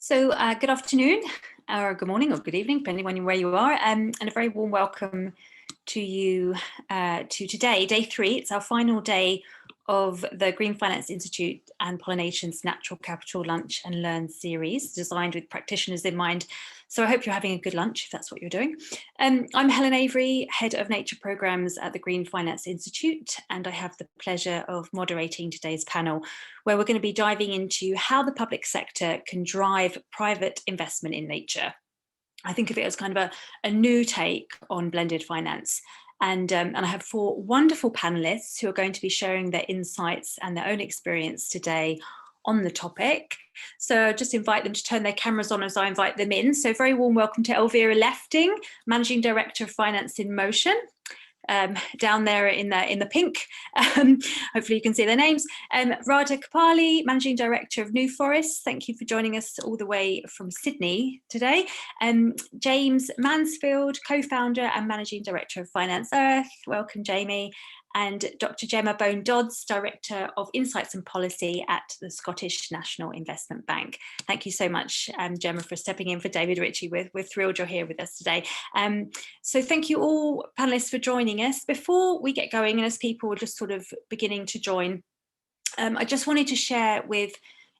Good afternoon, or good morning, or good evening, depending on where you are, and a very warm welcome to you to today, day 3. It's our final day of the Green Finance Institute and Pollination's Natural Capital Lunch and Learn series, designed with practitioners in mind. So I hope you're having a good lunch, if that's what you're doing. I'm Helen Avery, Head of Nature Programmes at the Green Finance Institute, and I have the pleasure of moderating today's panel, where we're going to be diving into how the public sector can drive private investment in nature. I think of it as kind of a new take on blended finance. And I have 4 wonderful panelists who are going to be sharing their insights and their own experience today on the topic. So I'll just invite them to turn their cameras on as I invite them in. So very warm welcome to Elvira Lefting, Managing Director of Finance in Motion. Down there in the pink, hopefully you can see their names. Radha Kapali, Managing Director of New Forests, thank you for joining us all the way from Sydney today. James Mansfield, Co-founder and Managing Director of Finance Earth, welcome Jamie. And Dr. Gemma Bone-Dodds, Director of Insights and Policy at the Scottish National Investment Bank. Thank you so much, Gemma, for stepping in for David Ritchie. We're thrilled you're here with us today. So thank you all panelists for joining us. Before we get going, and as people are just sort of beginning to join, I just wanted to share with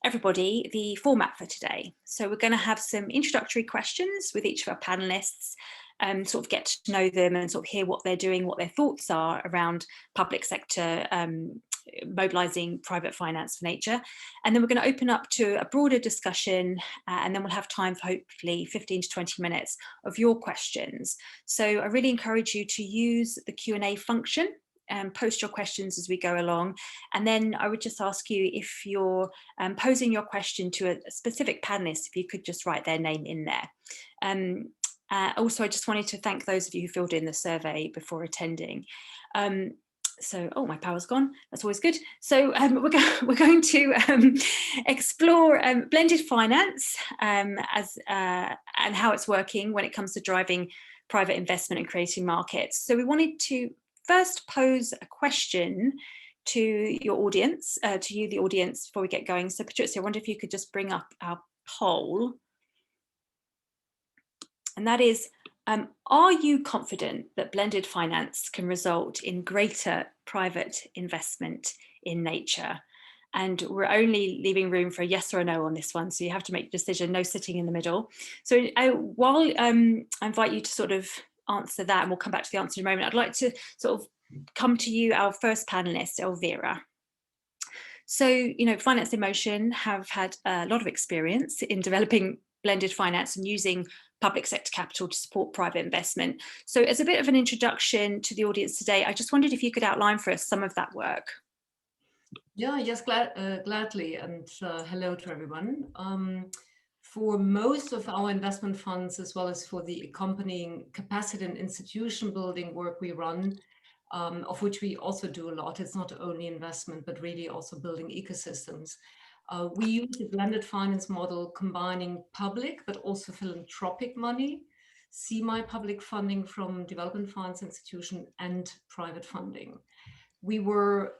everybody the format for today. So we're going to have some introductory questions with each of our panelists, sort of get to know them and sort of hear what they're doing, what their thoughts are around public sector mobilising private finance for nature. And then we're going to open up to a broader discussion, and then we'll have time for hopefully 15 to 20 minutes of your questions. So I really encourage you to use the Q&A function and post your questions as we go along. And then I would just ask you, if you're posing your question to a specific panelist, if you could just write their name in there. Also, I just wanted to thank those of you who filled in the survey before attending. Oh, my power's gone. That's always good. So we're going to explore blended finance and how it's working when it comes to driving private investment and creating markets. So we wanted to first pose a question to your audience, to you, the audience, before we get going. So Patricia, I wonder if you could just bring up our poll. And that is, are you confident that blended finance can result in greater private investment in nature? And we're only leaving room for a yes or a no on this one, so you have to make a decision, no sitting in the middle. So while I invite you to sort of answer that, and we'll come back to the answer in a moment, I'd like to sort of come to you, our first panelist, Elvira. So, you know, Finance in Motion have had a lot of experience in developing blended finance and using public sector capital to support private investment. So as a bit of an introduction to the audience today, I just wondered if you could outline for us some of that work. Yeah, yes, gladly, and hello to everyone. For most of our investment funds, as well as for the accompanying capacity and institution building work we run, of which we also do a lot, it's not only investment, but really also building ecosystems. We use a blended finance model combining public but also philanthropic money, semi-public funding from development finance institution, and private funding. We were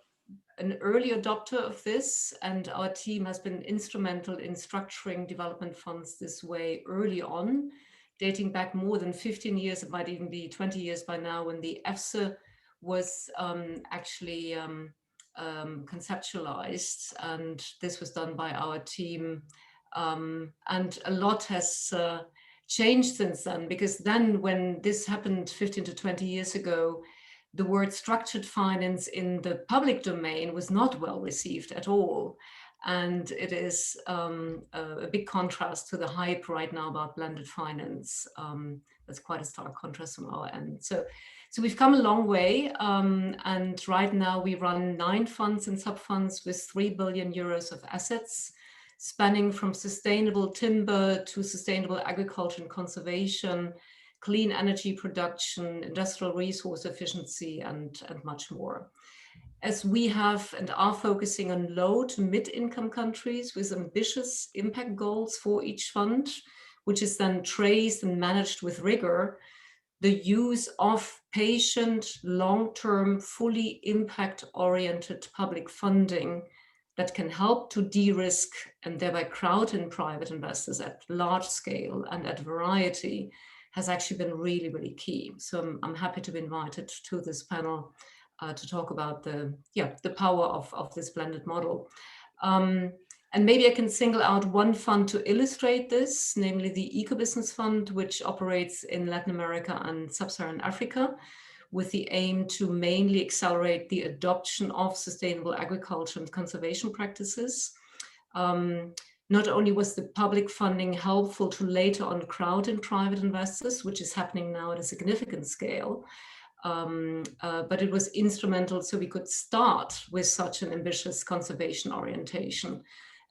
an early adopter of this, and our team has been instrumental in structuring development funds this way early on, dating back more than 15 years. It might even be 20 years by now, when the EFSA was actually conceptualized, and this was done by our team. And a lot has changed since then, because then when this happened 15 to 20 years ago, the word structured finance in the public domain was not well received at all. And it is a big contrast to the hype right now about blended finance. That's quite a stark contrast from our end. So we've come a long way. And right now we run 9 funds and sub-funds with 3 billion euros of assets, spanning from sustainable timber to sustainable agriculture and conservation, clean energy production, industrial resource efficiency, and much more. As we have and are focusing on low to mid-income countries with ambitious impact goals for each fund, which is then traced and managed with rigor, the use of patient, long-term, fully impact-oriented public funding that can help to de-risk and thereby crowd in private investors at large scale and at variety has actually been really, really key. So I'm happy to be invited to this panel to talk about the power of this blended model. And maybe I can single out one fund to illustrate this, namely the Eco-Business Fund, which operates in Latin America and Sub-Saharan Africa, with the aim to mainly accelerate the adoption of sustainable agriculture and conservation practices. Not only was the public funding helpful to later on crowd in private investors, which is happening now at a significant scale, but it was instrumental so we could start with such an ambitious conservation orientation,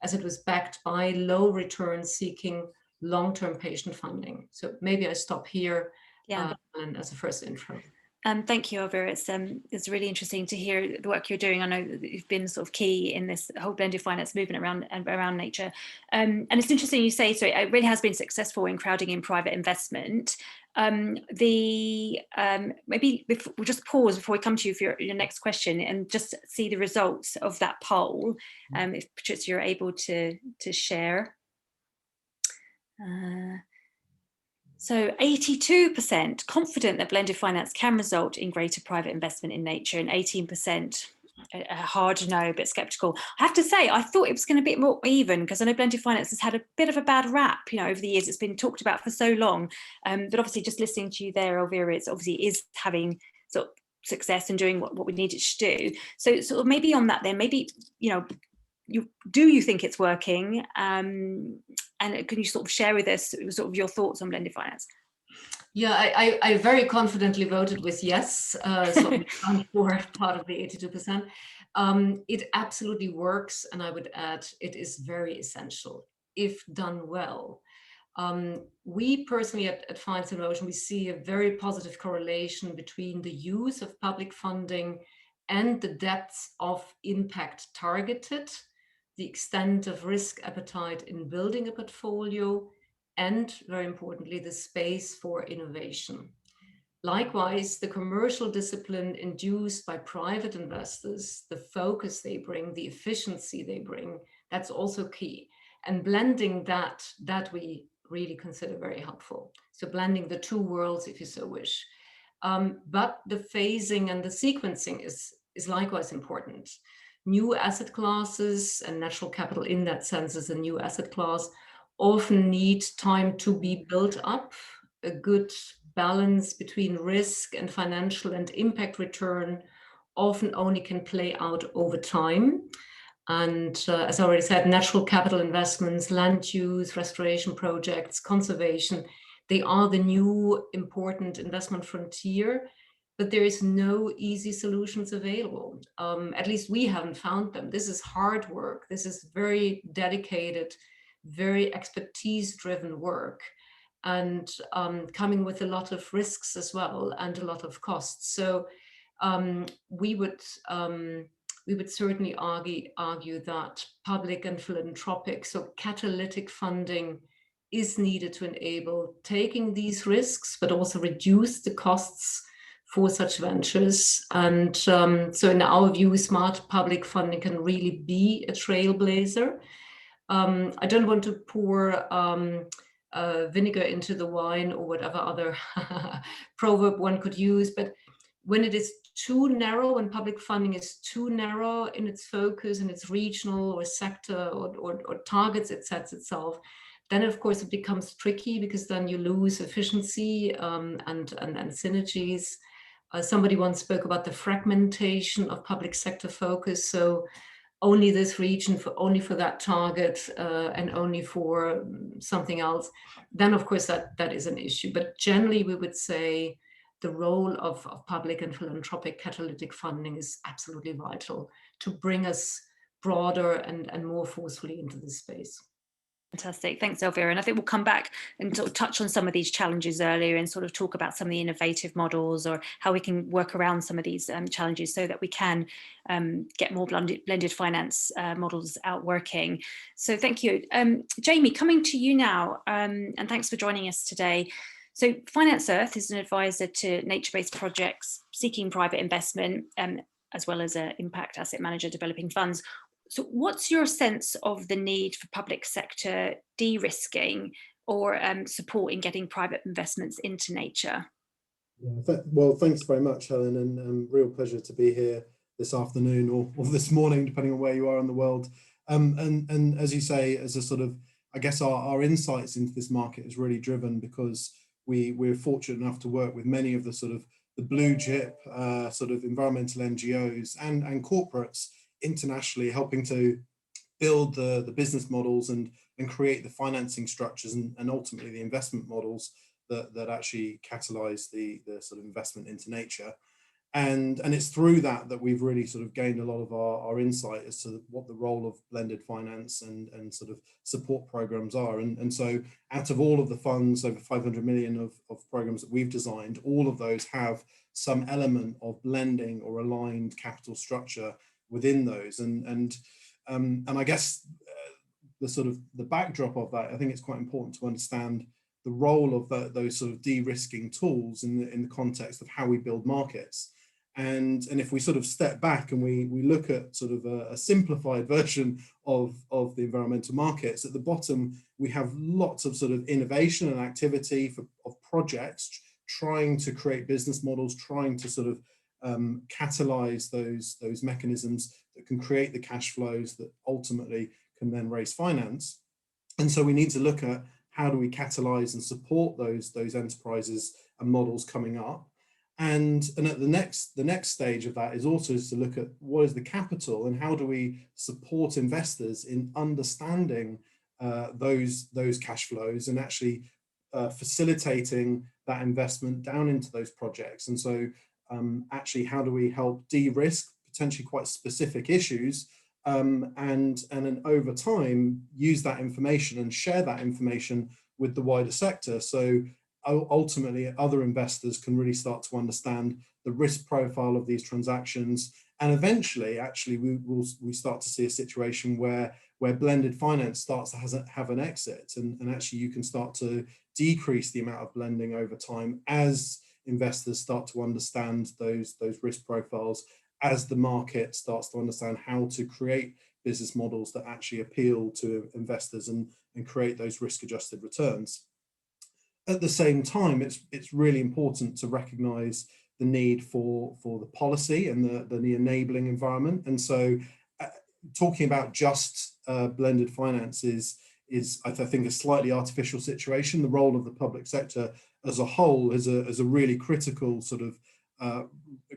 as it was backed by low return seeking long-term patient funding. So maybe I stop here and as a first intro. Thank you, Elvira. It's really interesting to hear the work you're doing. I know that you've been sort of key in this whole blended finance movement around nature. And it's interesting you say, so it really has been successful in crowding in private investment. Maybe we'll just pause before we come to you for your next question and just see the results of that poll. If Patricia, you're able to share. So 82% confident that blended finance can result in greater private investment in nature, and 18% hard no, but skeptical. I have to say, I thought it was going to be more even, because I know blended finance has had a bit of a bad rap, over the years. It's been talked about for so long. But obviously, just listening to you there, Elvira, it obviously is having sort of success and doing what we need it to do. So sort of maybe on that then, maybe, do you think it's working? And can you sort of share with us sort of your thoughts on blended finance? Yeah, I very confidently voted with yes, so I'm for part of the 82%. It absolutely works, and I would add it is very essential if done well. We personally at Finance in Motion, we see a very positive correlation between the use of public funding and the depths of impact targeted, the extent of risk appetite in building a portfolio, and very importantly, the space for innovation. Likewise, the commercial discipline induced by private investors, the focus they bring, the efficiency they bring, that's also key. And blending that we really consider very helpful. So blending the two worlds, if you so wish. But the phasing and the sequencing is likewise important. New asset classes, and natural capital in that sense is a new asset class, often need time to be built up. A good balance between risk and financial and impact return often only can play out over time. And as I already said, natural capital investments, land use, restoration projects, conservation, they are the new important investment frontier. But there is no easy solutions available. At least we haven't found them. This is hard work. This is very dedicated, very expertise-driven work, and coming with a lot of risks as well and a lot of costs. So we would certainly argue that public and philanthropic, so catalytic funding, is needed to enable taking these risks, but also reduce the costs for such ventures. And so in our view, smart public funding can really be a trailblazer. I don't want to pour vinegar into the wine or whatever other proverb one could use, but when it is too narrow, when public funding is too narrow in its focus, in its regional or sector or targets it sets itself, then of course it becomes tricky, because then you lose efficiency and synergies. Somebody once spoke about the fragmentation of public sector focus. So only this region, only for that target, and only for something else, then of course that is an issue. But generally we would say the role of public and philanthropic catalytic funding is absolutely vital to bring us broader and more forcefully into this space. Fantastic. Thanks, Elvira. And I think we'll come back and sort of touch on some of these challenges earlier and sort of talk about some of the innovative models or how we can work around some of these challenges so that we can get more blended finance models out working. So thank you. Jamie, coming to you now, and thanks for joining us today. So Finance Earth is an advisor to nature-based projects seeking private investment, as well as an impact asset manager developing funds. So what's your sense of the need for public sector de-risking or support in getting private investments into nature? Yeah, well, thanks very much, Helen, and real pleasure to be here this afternoon or this morning, depending on where you are in the world. And as you say, as a sort of, I guess our insights into this market is really driven because we're fortunate enough to work with many of the sort of the blue chip sort of environmental NGOs and corporates internationally, helping to build the business models and create the financing structures and ultimately the investment models that actually catalyze the sort of investment into nature. And it's through that we've really sort of gained a lot of our insight as to what the role of blended finance and sort of support programs are. And so out of all of the funds, over 500 million of programs that we've designed, all of those have some element of blending or aligned capital structure within those. And I guess the sort of the backdrop of that, I think it's quite important to understand the role of those sort of de-risking tools in the context of how we build markets. And if we sort of step back and we look at sort of a simplified version of the environmental markets, at the bottom we have lots of sort of innovation and activity of projects trying to create business models, trying to sort of catalyze those mechanisms that can create the cash flows that ultimately can then raise finance. And so we need to look at how do we catalyze and support those enterprises and models coming up. And at the next stage of that is also to look at what is the capital and how do we support investors in understanding those cash flows and actually facilitating that investment down into those projects. And so actually, how do we help de-risk potentially quite specific issues and then over time use that information and share that information with the wider sector, so ultimately other investors can really start to understand the risk profile of these transactions, and eventually actually we start to see a situation where blended finance starts to have an exit, and actually you can start to decrease the amount of blending over time as investors start to understand those risk profiles, as the market starts to understand how to create business models that actually appeal to investors and create those risk-adjusted returns. At the same time, it's really important to recognize the need for the policy and the enabling environment. And so talking about just blended finance is I think a slightly artificial situation. The role of the public sector as a whole is a really critical sort of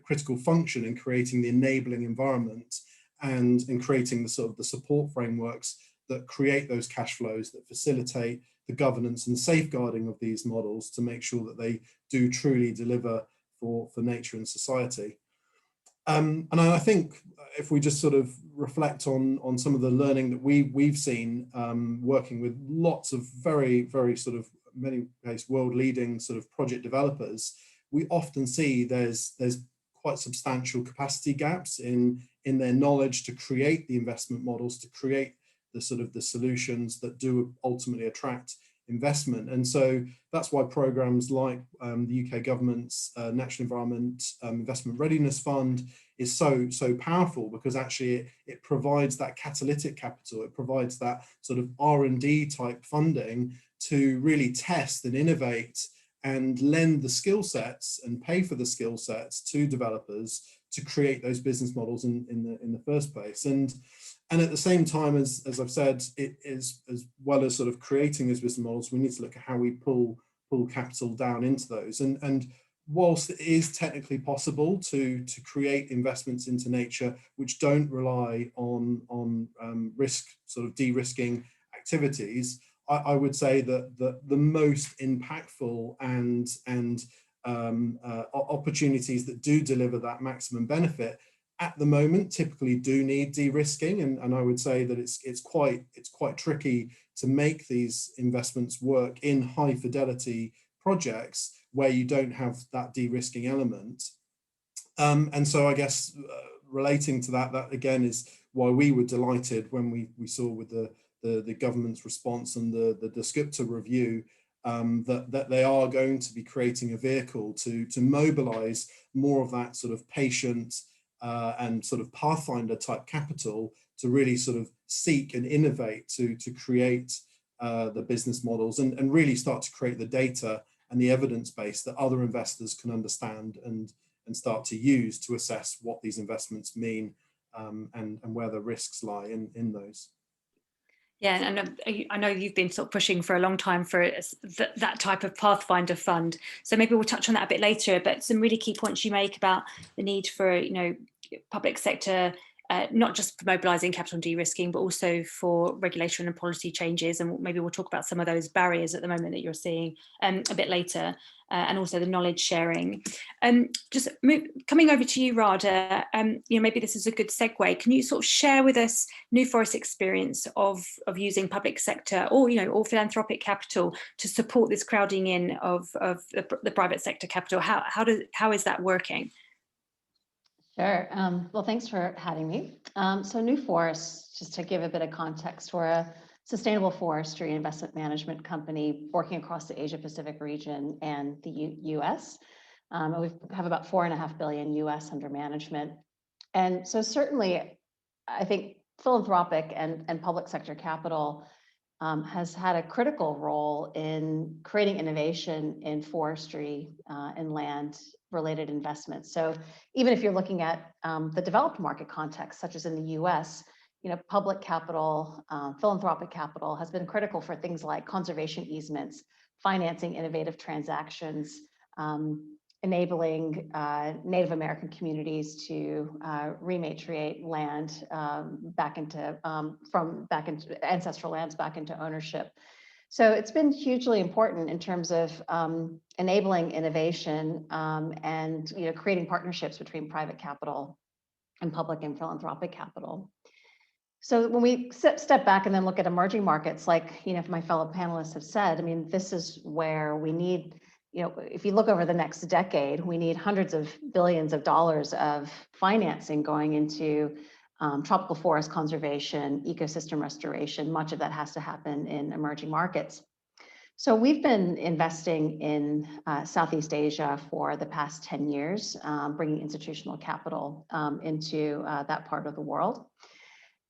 critical function in creating the enabling environment and in creating the sort of the support frameworks that create those cash flows, that facilitate the governance and safeguarding of these models to make sure that they do truly deliver for nature and society. And I think if we just sort of reflect on some of the learning that we've seen working with lots of very sort of many case world leading sort of project developers, we often see there's quite substantial capacity gaps in their knowledge to create the investment models, to create the sort of the solutions that do ultimately attract investment. And so that's why programs like the UK government's National Environment Investment Readiness Fund is so powerful, because actually it provides that catalytic capital, it provides that sort of R&D type funding to really test and innovate and lend the skill sets and pay for the skill sets to developers to create those business models in the first place. And at the same time, as I've said, it is, as well as sort of creating those business models, we need to look at how we pull capital down into those. And whilst it is technically possible to create investments into nature which don't rely on risk, sort of de-risking activities, I would say that the most impactful and opportunities that do deliver that maximum benefit at the moment typically do need de-risking, and I would say that it's quite tricky to make these investments work in high fidelity projects where you don't have that de-risking element. And so I guess relating to that again is why we were delighted when we saw with the government's response and the Descriptor review that they are going to be creating a vehicle to mobilize more of that sort of patient and sort of pathfinder type capital to really sort of seek and innovate to create the business models and really start to create the data and the evidence base that other investors can understand and start to use to assess what these investments mean and where the risks lie in those. Yeah, and I know you've been sort of pushing for a long time for that type of Pathfinder fund. So maybe we'll touch on that a bit later, but some really key points you make about the need for, public sector, not just for mobilising capital and de-risking, but also for regulation and policy changes. And maybe we'll talk about some of those barriers at the moment that you're seeing a bit later, and also the knowledge sharing. Coming over to you, Radha, maybe this is a good segue. Can you sort of share with us New Forest's experience of using public sector or philanthropic capital to support this crowding in of the private sector capital? How is that working? Sure. Well, thanks for having me. So New Forest, just to give a bit of context, we're a sustainable forestry investment management company working across the Asia Pacific region and the US. We have about $4.5 billion US under management. And so certainly, I think philanthropic and public sector capital has had a critical role in creating innovation in forestry and land related investments. So even if you're looking at the developed market context, such as in the US, public capital, philanthropic capital has been critical for things like conservation easements, financing innovative transactions, enabling Native American communities to rematriate land back into ancestral lands back into ownership. So it's been hugely important in terms of enabling innovation and creating partnerships between private capital and public and philanthropic capital. So when we step back and then look at emerging markets, like my fellow panelists have said, I mean, this is where we need, if you look over the next decade, we need hundreds of billions of dollars of financing going into tropical forest conservation, ecosystem restoration. Much of that has to happen in emerging markets. So we've been investing in Southeast Asia for the past 10 years, bringing institutional capital into that part of the world.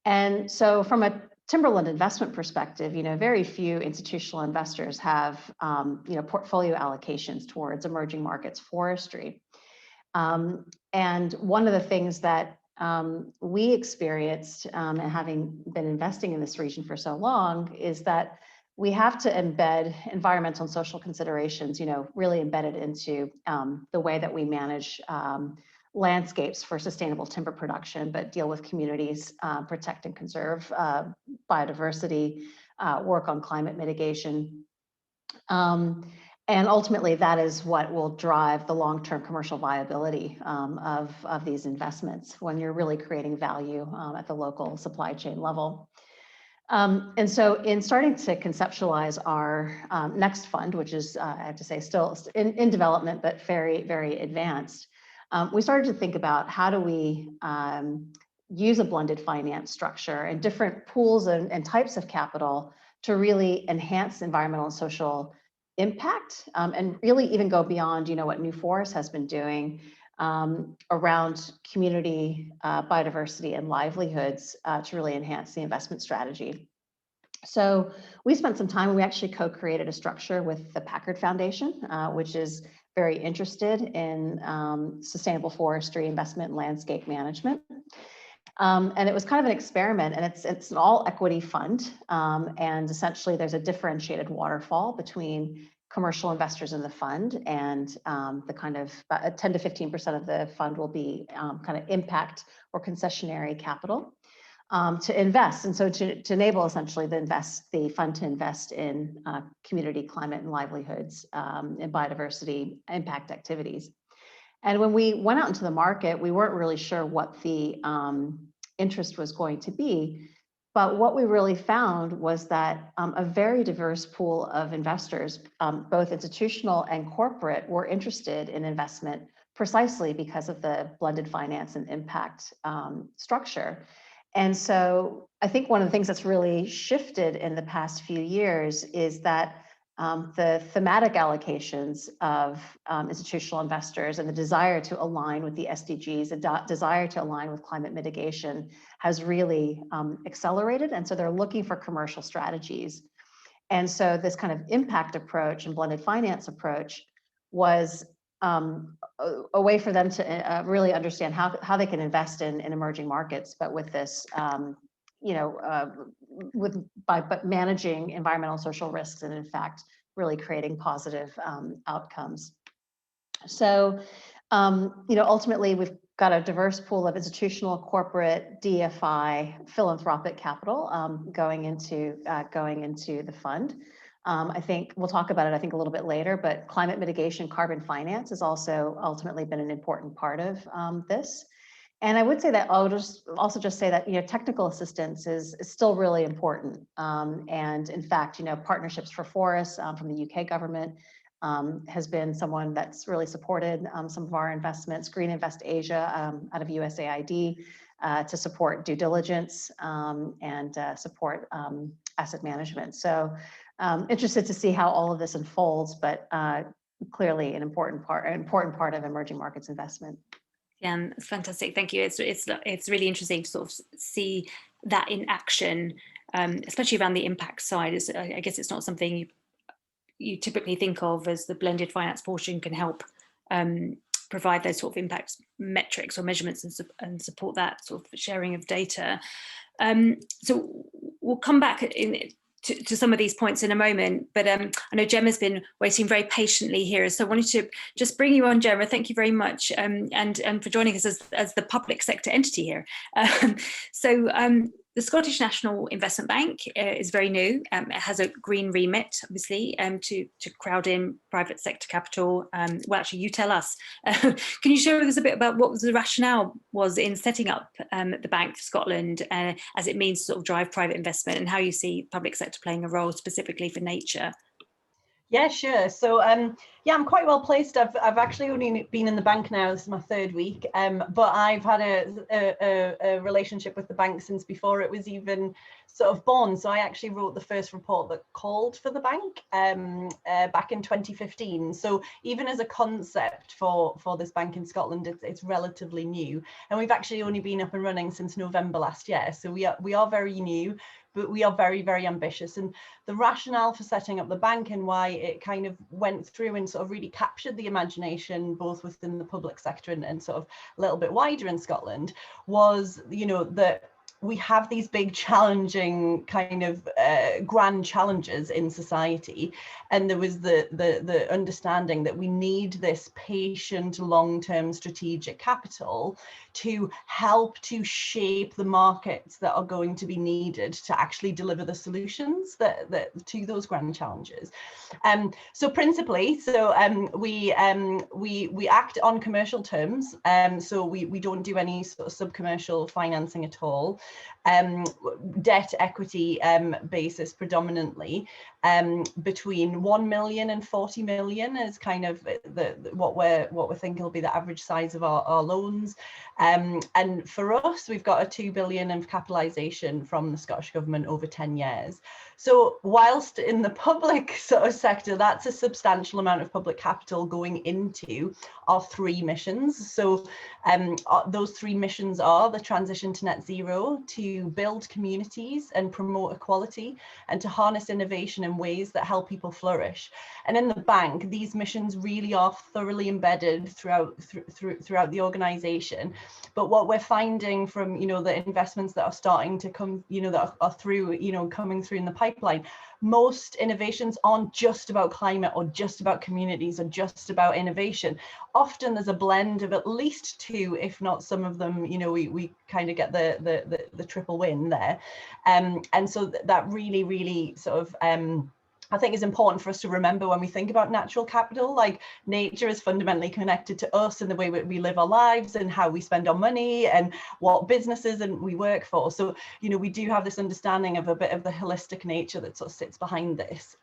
And so from a timberland investment perspective, very few institutional investors have, portfolio allocations towards emerging markets forestry. And one of the things that we experienced, and having been investing in this region for so long, is that we have to embed environmental and social considerations, really embedded into the way that we manage landscapes for sustainable timber production, but deal with communities, protect and conserve biodiversity, work on climate mitigation. And ultimately, that is what will drive the long-term commercial viability of these investments when you're really creating value at the local supply chain level. And so in starting to conceptualize our next fund, which is, I have to say, still in development, but very, very advanced, we started to think about how do we use a blended finance structure and different pools and types of capital to really enhance environmental and social impact, and really even go beyond, what New Forest has been doing around community biodiversity and livelihoods to really enhance the investment strategy. So we spent some time, and we actually co-created a structure with the Packard Foundation, which is very interested in sustainable forestry investment and landscape management. And it was kind of an experiment, and it's an all equity fund. And essentially there's a differentiated waterfall between commercial investors in the fund, and the kind of 10 to 15% of the fund will be kind of impact or concessionary capital to invest. And so to enable essentially the fund to invest in community climate and livelihoods and biodiversity impact activities. And when we went out into the market, we weren't really sure what the interest was going to be. But what we really found was that a very diverse pool of investors, both institutional and corporate, were interested in investment precisely because of the blended finance and impact structure. And so I think one of the things that's really shifted in the past few years is that the thematic allocations of institutional investors and the desire to align with the SDGs, the desire to align with climate mitigation has really accelerated. And so they're looking for commercial strategies. And so this kind of impact approach and blended finance approach was a way for them to really understand how they can invest in emerging markets, but with this, by managing environmental and social risks, and in fact, really creating positive outcomes. So, ultimately, we've got a diverse pool of institutional, corporate, DFI, philanthropic capital going into the fund. I think we'll talk about it, I think, a little bit later, but climate mitigation, carbon finance has also ultimately been an important part of this. And I would say that I'll also say that technical assistance is still really important. And in fact, Partnerships for Forests from the UK government has been someone that's really supported some of our investments. Green Invest Asia out of USAID to support due diligence and support asset management. So interested to see how all of this unfolds, but clearly an important part of emerging markets investment. Yeah, it's fantastic. Thank you. It's really interesting to sort of see that in action, especially around the impact side. I guess it's not something you typically think of as the blended finance portion can help provide those sort of impact metrics or measurements and support that sort of sharing of data. So we'll come back to some of these points in a moment, but I know Gemma's been waiting very patiently here, so I wanted to just bring you on, Gemma. Thank you very much, and for joining us as the public sector entity here. The Scottish National Investment Bank is very new. It has a green remit, obviously, to crowd in private sector capital. Well, actually, you tell us. Can you share with us a bit about what the rationale was in setting up the Bank for Scotland as it means to sort of drive private investment, and how you see public sector playing a role specifically for nature? Yeah, sure. So yeah, I'm quite well placed. I've actually only been in the bank now. This is my third week, but I've had a relationship with the bank since before it was even sort of born. So I actually wrote the first report that called for the bank back in 2015. So even as a concept for this bank in Scotland, it's relatively new, and we've actually only been up and running since November last year. So we are very new, but we are very, very ambitious. And the rationale for setting up the bank and why it kind of went through and sort of really captured the imagination, both within the public sector and sort of a little bit wider in Scotland, was, that we have these big challenging kind of grand challenges in society, and there was the understanding that we need this patient, long-term strategic capital to help to shape the markets that are going to be needed to actually deliver the solutions that to those grand challenges. So principally, we act on commercial terms. So we don't do any sort of sub-commercial financing at all. Debt equity basis predominantly, between 1 million and 40 million is kind of what we're thinking will be the average size of our loans. And for us, we've got a 2 billion of capitalisation from the Scottish Government over 10 years. So whilst in the public sort of sector, that's a substantial amount of public capital going into our three missions. So those three missions are the transition to net zero, to build communities and promote equality, and to harness innovation in ways that help people flourish. And in the bank, these missions really are thoroughly embedded throughout the organisation. But what we're finding from the investments that are starting to come, that are through, coming through in the pipeline, most innovations aren't just about climate or just about communities or just about innovation. Often there's a blend of at least two, if not some of them, we kind of get the triple win there. And so that really sort of I think is important for us to remember when we think about natural capital. Like, nature is fundamentally connected to us and the way we live our lives and how we spend our money and what businesses and we work for. So, we do have this understanding of a bit of the holistic nature that sort of sits behind this.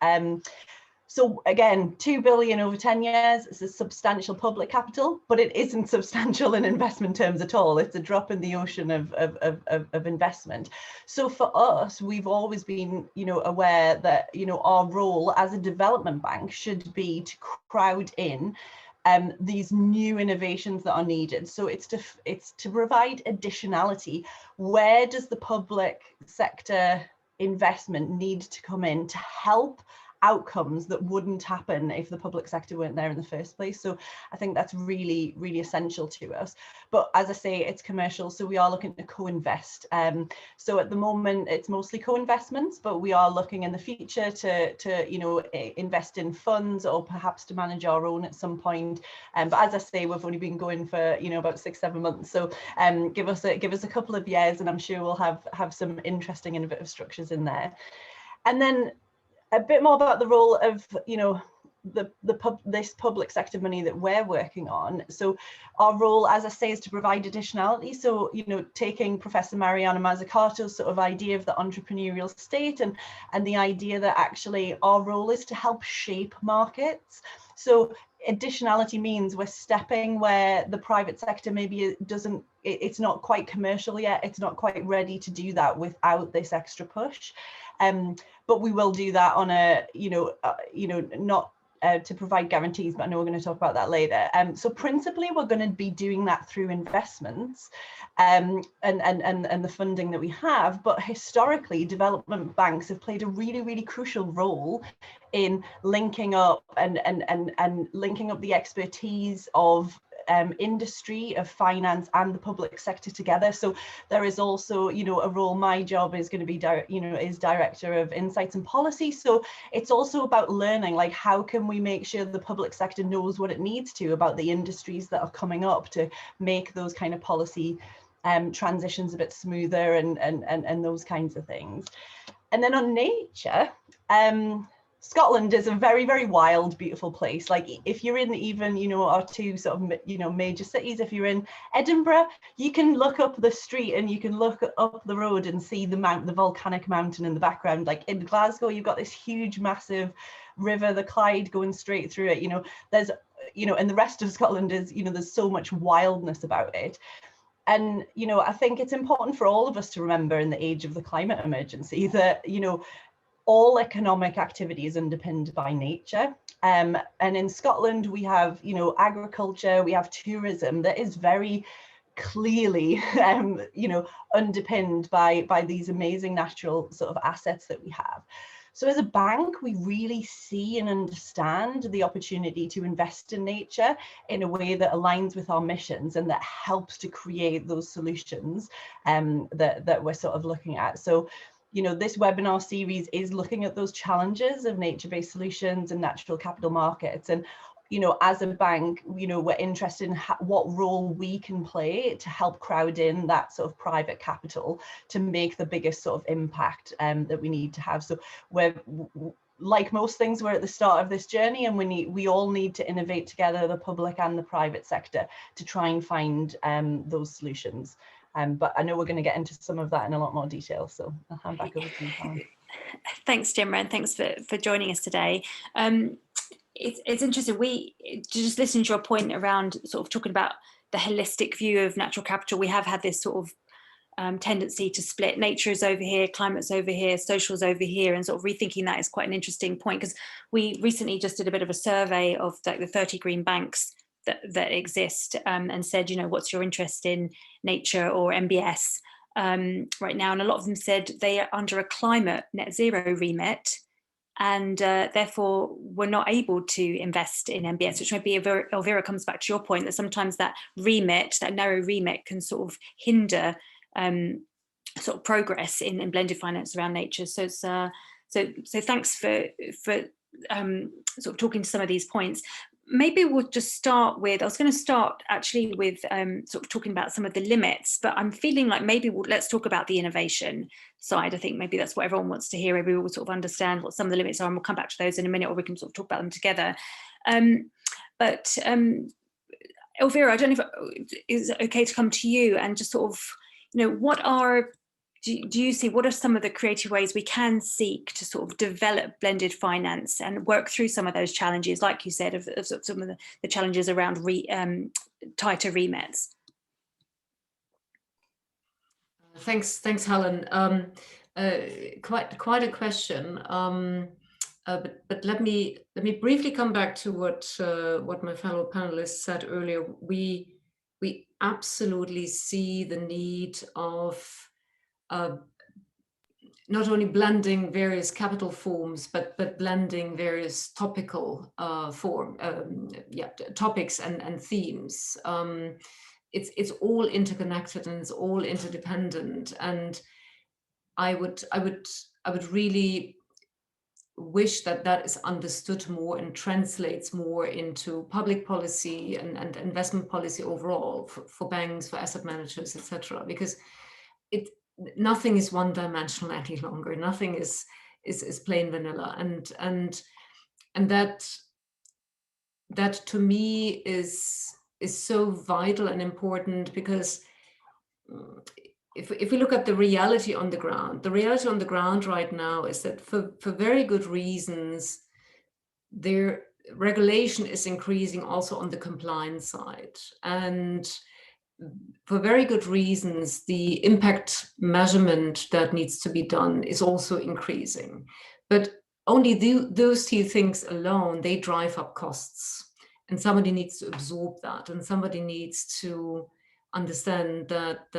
So again, 2 billion over 10 years, it's a substantial public capital, but it isn't substantial in investment terms at all. It's a drop in the ocean of investment. So for us, we've always been, aware that, our role as a development bank should be to crowd in these new innovations that are needed. So it's to provide additionality. Where does the public sector investment need to come in to help outcomes that wouldn't happen if the public sector weren't there in the first place? So I think that's really, really essential to us. But as I say, it's commercial, so we are looking to co-invest. So at the moment, it's mostly co-investments, but we are looking in the future to invest in funds or perhaps to manage our own at some point. But as I say, we've only been going for about 6-7 months. So give us a couple of years, and I'm sure we'll have some interesting innovative structures in there. And then a bit more about the role of, this public sector money that we're working on. So our role, as I say, is to provide additionality. So, taking Professor Mariana Mazzucato's sort of idea of the entrepreneurial state and the idea that actually our role is to help shape markets. So additionality means we're stepping where the private sector maybe it's not quite commercial yet. It's not quite ready to do that without this extra push. But we will do that on a, not to provide guarantees, but I know we're going to talk about that later. So principally, we're going to be doing that through investments and the funding that we have. But historically, development banks have played a really, really crucial role in linking up and linking up the expertise of industry, of finance, and the public sector together. So there is also, a role. My job is going to be, is Director of Insights and Policy. So it's also about learning, like, how can we make sure the public sector knows what it needs to about the industries that are coming up to make those kind of policy transitions a bit smoother and those kinds of things. And then on nature, Scotland is a very, very wild, beautiful place. Like, if you're in even, our two sort of, major cities, if you're in Edinburgh, you can look up the street and you can look up the road and see the volcanic mountain in the background. Like in Glasgow, you've got this huge, massive river, the Clyde, going straight through it. There's, and the rest of Scotland is, there's so much wildness about it. And, I think it's important for all of us to remember in the age of the climate emergency that, all economic activity is underpinned by nature. And in Scotland, we have, agriculture, we have tourism that is very clearly, underpinned by these amazing natural sort of assets that we have. So as a bank, we really see and understand the opportunity to invest in nature in a way that aligns with our missions and that helps to create those solutions that we're sort of looking at. So, this webinar series is looking at those challenges of nature-based solutions and natural capital markets. And, as a bank, we're interested in what role we can play to help crowd in that sort of private capital to make the biggest sort of impact that we need to have. So we're, like most things, we're at the start of this journey, and we all need to innovate together, the public and the private sector, to try and find those solutions. But I know we're going to get into some of that in a lot more detail, so I'll hand back over to you, Helen. Thanks, Jimra, and thanks for joining us today. It's interesting, we just listen to your point around sort of talking about the holistic view of natural capital. We have had this sort of tendency to split. Nature is over here, climate's over here, social's over here, and sort of rethinking that is quite an interesting point, because we recently just did a bit of a survey of like the 30 green banks that exist, and said, what's your interest in nature or MBS right now? And a lot of them said they are under a climate net zero remit, and therefore we're not able to invest in MBS, which maybe, Elvira, comes back to your point that sometimes that remit, that narrow remit, can sort of hinder sort of progress in blended finance around nature. So so thanks for sort of talking to some of these points. Maybe we'll just start with, I was going to start actually with sort of talking about some of the limits, but I'm feeling like maybe let's talk about the innovation side. I think maybe that's what everyone wants to hear. Maybe we'll sort of understand what some of the limits are, and we'll come back to those in a minute, or we can sort of talk about them together. But Elvira, I don't know if it's okay to come to you and just sort of, what are do you see, what are some of the creative ways we can seek to sort of develop blended finance and work through some of those challenges, like you said, of some of the challenges around tighter remits? Thanks, Helen. Quite a question. But let me briefly come back to what my fellow panelists said earlier. We absolutely see the need of not only blending various capital forms, but blending various topical topics and themes. It's all interconnected and it's all interdependent. And I would really wish that is understood more and translates more into public policy and investment policy overall for banks, for asset managers, etc. Because nothing is one-dimensional any longer. Nothing is plain vanilla, and that to me is so vital and important, because if we look at the reality on the ground, right now is that for very good reasons, their regulation is increasing also on the compliance side, and for very good reasons, the impact measurement that needs to be done is also increasing. But only those two things alone, they drive up costs. And somebody needs to absorb that, and somebody needs to understand that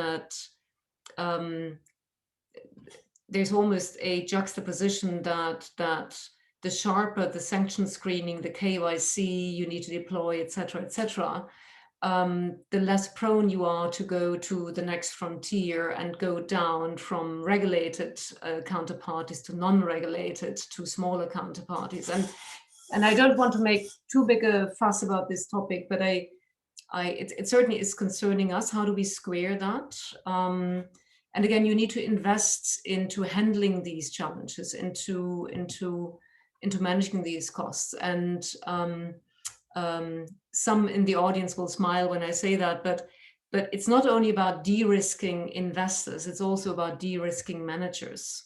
there's almost a juxtaposition that the sharper the sanction screening, the KYC you need to deploy, etc., the less prone you are to go to the next frontier and go down from regulated counterparties to non-regulated to smaller counterparties. And I don't want to make too big a fuss about this topic, but it certainly is concerning us. How do we square that? And again, you need to invest into handling these challenges, into managing these costs. And some in the audience will smile when I say that, but it's not only about de-risking investors, it's also about de-risking managers.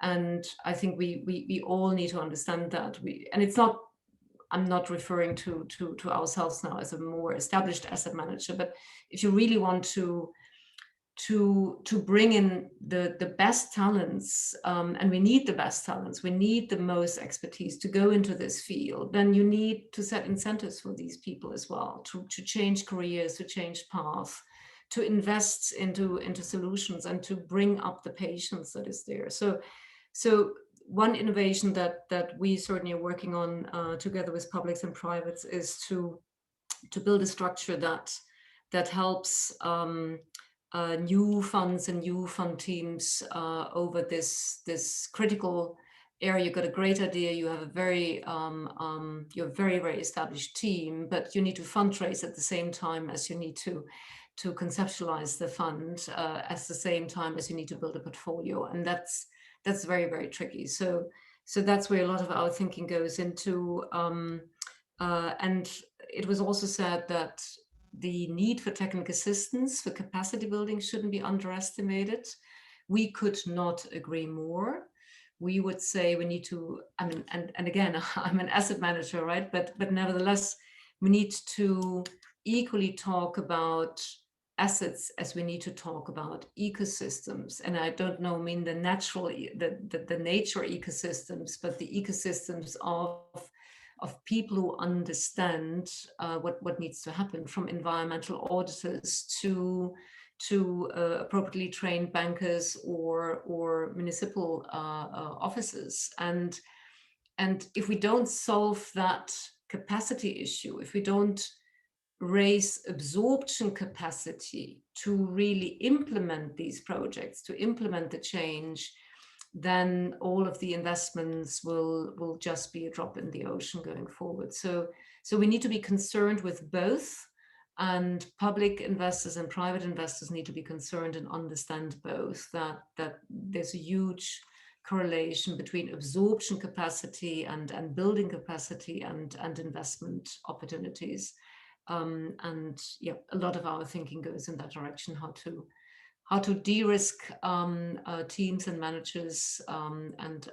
And I think we all need to understand that. And it's not, I'm not referring to ourselves now as a more established asset manager, but if you really want to bring in the best talents, and we need the best talents, we need the most expertise to go into this field, then you need to set incentives for these people as well, to change careers, to change paths, to invest into solutions, and to bring up the patience that is there. So one innovation that we certainly are working on together with publics and privates is to build a structure that helps new funds and new fund teams over this critical area. You've got a great idea, you have a very very established team, but you need to fundraise at the same time as you need to conceptualize the fund, at the same time as you need to build a portfolio, and that's very, very tricky. So that's where a lot of our thinking goes into. And it was also said that the need for technical assistance for capacity building shouldn't be underestimated. We could not agree more. We would say we need to, I mean, and again, I'm an asset manager, right? But nevertheless, we need to equally talk about assets as we need to talk about ecosystems. And I don't mean the natural, the nature ecosystems, but the ecosystems of people who understand what needs to happen, from environmental auditors to appropriately trained bankers or municipal officers. And if we don't solve that capacity issue, if we don't raise absorption capacity to really implement these projects, to implement the change, then all of the investments will just be a drop in the ocean going forward. So we need to be concerned with both, and public investors and private investors need to be concerned and understand both, that there's a huge correlation between absorption capacity and building capacity and investment opportunities. And yeah, a lot of our thinking goes in that direction, how how to de-risk teams and managers and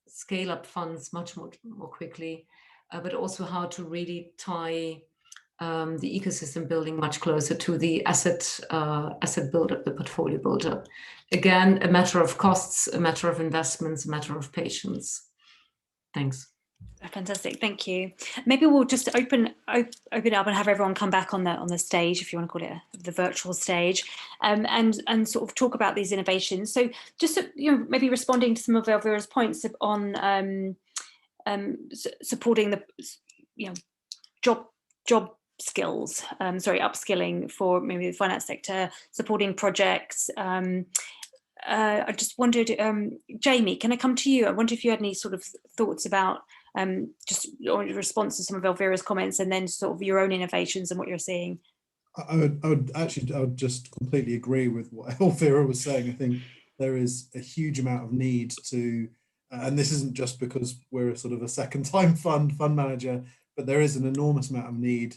scale up funds much more quickly, but also how to really tie the ecosystem building much closer to the asset build-up, the portfolio build-up. Again, a matter of costs, a matter of investments, a matter of patience. Thanks. Fantastic, thank you. Maybe we'll just open up and have everyone come back on the stage, if you want to call it the virtual stage, and sort of talk about these innovations. So just maybe responding to some of Elvira's points on supporting the job skills, upskilling for maybe the finance sector, supporting projects. I just wondered, Jamie, can I come to you? I wonder if you had any sort of thoughts about just your response to some of Elvira's comments, and then sort of your own innovations and what you're seeing. I would just completely agree with what Elvira was saying. I think there is a huge amount of need to, and this isn't just because we're a sort of a second-time fund manager, but there is an enormous amount of need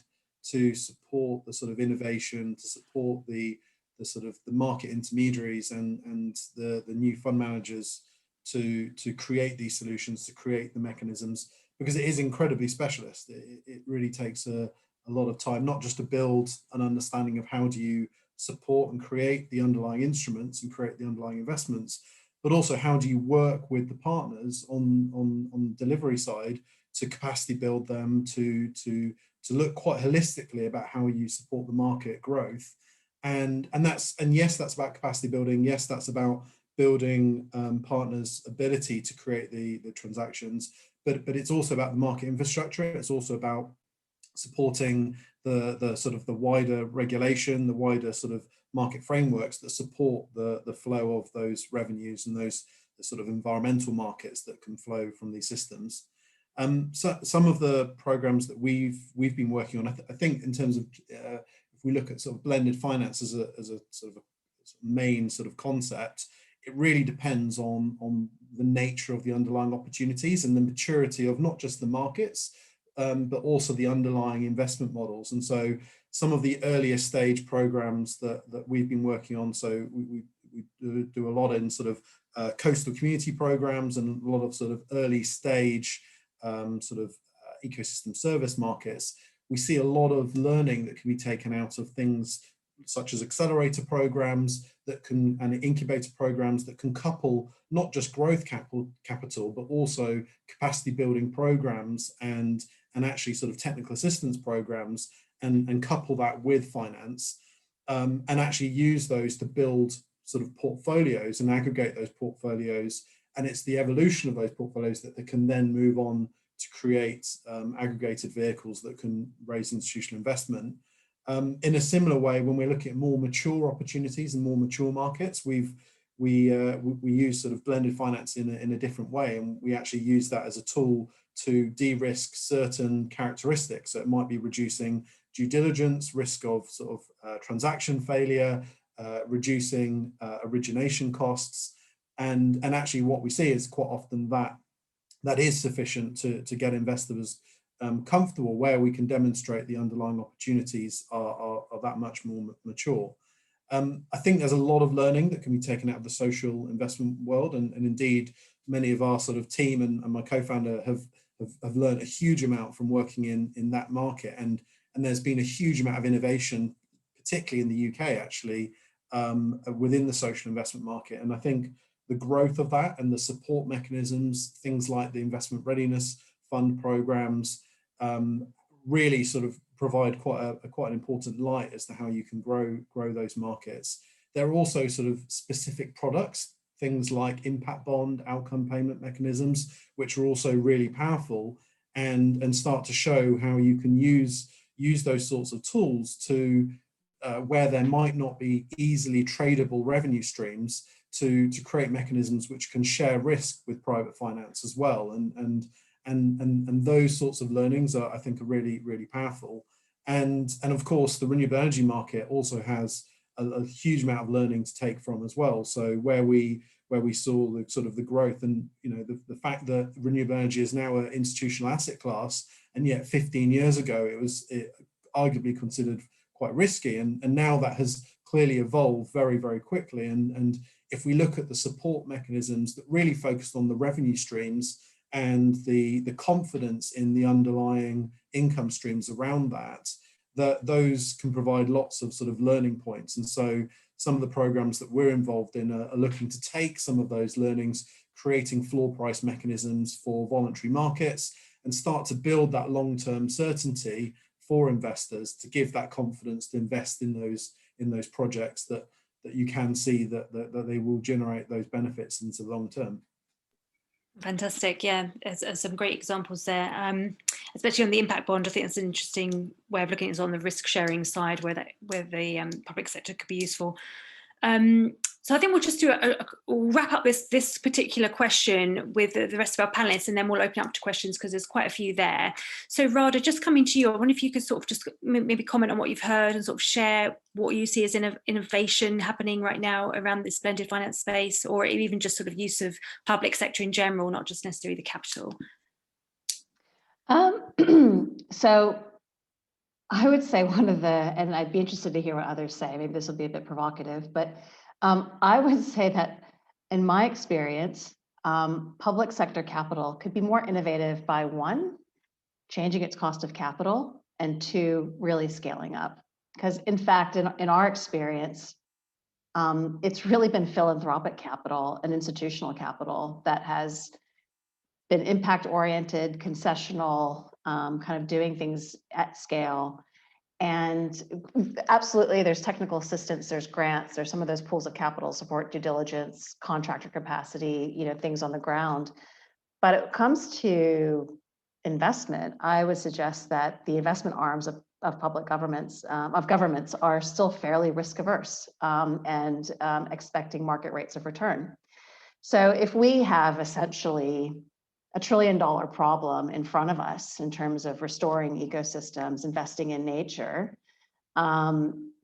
to support the sort of innovation, to support the sort of the market intermediaries and the new fund managers to create these solutions, to create the mechanisms, because it is incredibly specialist. It really takes a lot of time, not just to build an understanding of how do you support and create the underlying instruments and create the underlying investments, but also how do you work with the partners on the delivery side to capacity build them, to look quite holistically about how you support the market growth. And yes, that's about capacity building. Yes, that's about building partners' ability to create the transactions, but it's also about the market infrastructure. It's also about supporting the sort of the wider regulation, the wider sort of market frameworks that support the flow of those revenues and those sort of environmental markets that can flow from these systems. So some of the programs that we've been working on, I think in terms of if we look at sort of blended finance as a sort of a main sort of concept, it really depends on the nature of the underlying opportunities and the maturity of not just the markets, but also the underlying investment models. And so some of the earlier stage programs that we've been working on, so we do a lot in sort of coastal community programs and a lot of sort of early stage ecosystem service markets. We see a lot of learning that can be taken out of things such as accelerator programs and incubator programs that can couple not just growth capital, but also capacity building programs and actually sort of technical assistance programs and couple that with finance and actually use those to build sort of portfolios and aggregate those portfolios. And it's the evolution of those portfolios that they can then move on to create aggregated vehicles that can raise institutional investment. In a similar way, when we're looking at more mature opportunities and more mature markets, we use sort of blended finance in a different way, and we actually use that as a tool to de-risk certain characteristics. So it might be reducing due diligence, risk of sort of transaction failure, reducing origination costs, and actually what we see is quite often that is sufficient to get investors comfortable, where we can demonstrate the underlying opportunities are that much more mature. I think there's a lot of learning that can be taken out of the social investment world, and indeed many of our sort of team and my co-founder have learned a huge amount from working in that market, and there's been a huge amount of innovation, particularly in the UK actually, within the social investment market. And I think the growth of that and the support mechanisms, things like the investment readiness fund programs, really sort of provide quite an important light as to how you can grow those markets. There are also sort of specific products, things like impact bond, outcome payment mechanisms, which are also really powerful and start to show how you can use those sorts of tools to where there might not be easily tradable revenue streams, to create mechanisms which can share risk with private finance as well. And those sorts of learnings are, I think, are really, really powerful. And of course, the renewable energy market also has a huge amount of learning to take from as well. So where we saw the sort of the growth and, you know, the fact that renewable energy is now an institutional asset class, and yet 15 years ago it was arguably considered quite risky, and now that has clearly evolve very, very quickly. And if we look at the support mechanisms that really focused on the revenue streams and the confidence in the underlying income streams around that, those can provide lots of sort of learning points. And so some of the programs that we're involved in are looking to take some of those learnings, creating floor price mechanisms for voluntary markets, and start to build that long-term certainty for investors to give that confidence to invest in those projects that you can see that they will generate those benefits into the long term. Fantastic. Yeah, there's some great examples there, especially on the impact bond. I think that's an interesting way of looking at it, on the risk sharing side, where the public sector could be useful. So I think we'll just we'll wrap up this particular question with the rest of our panelists, and then we'll open up to questions because there's quite a few there. So Radha, just coming to you, I wonder if you could sort of just maybe comment on what you've heard and sort of share what you see as innovation happening right now around this blended finance space, or even just sort of use of public sector in general, not just necessarily the capital. So I would say and I'd be interested to hear what others say, maybe this will be a bit provocative, but I would say that in my experience, public sector capital could be more innovative by, one, changing its cost of capital, and two, really scaling up. Because in fact, in our experience, it's really been philanthropic capital and institutional capital that has been impact-oriented, concessional, kind of doing things at scale. And absolutely, there's technical assistance, there's grants, there's some of those pools of capital support, due diligence, contractor capacity, things on the ground. But it comes to investment, I would suggest that the investment arms of public governments, are still fairly risk averse and expecting market rates of return. So if we have essentially $1 trillion problem in front of us in terms of restoring ecosystems, investing in nature,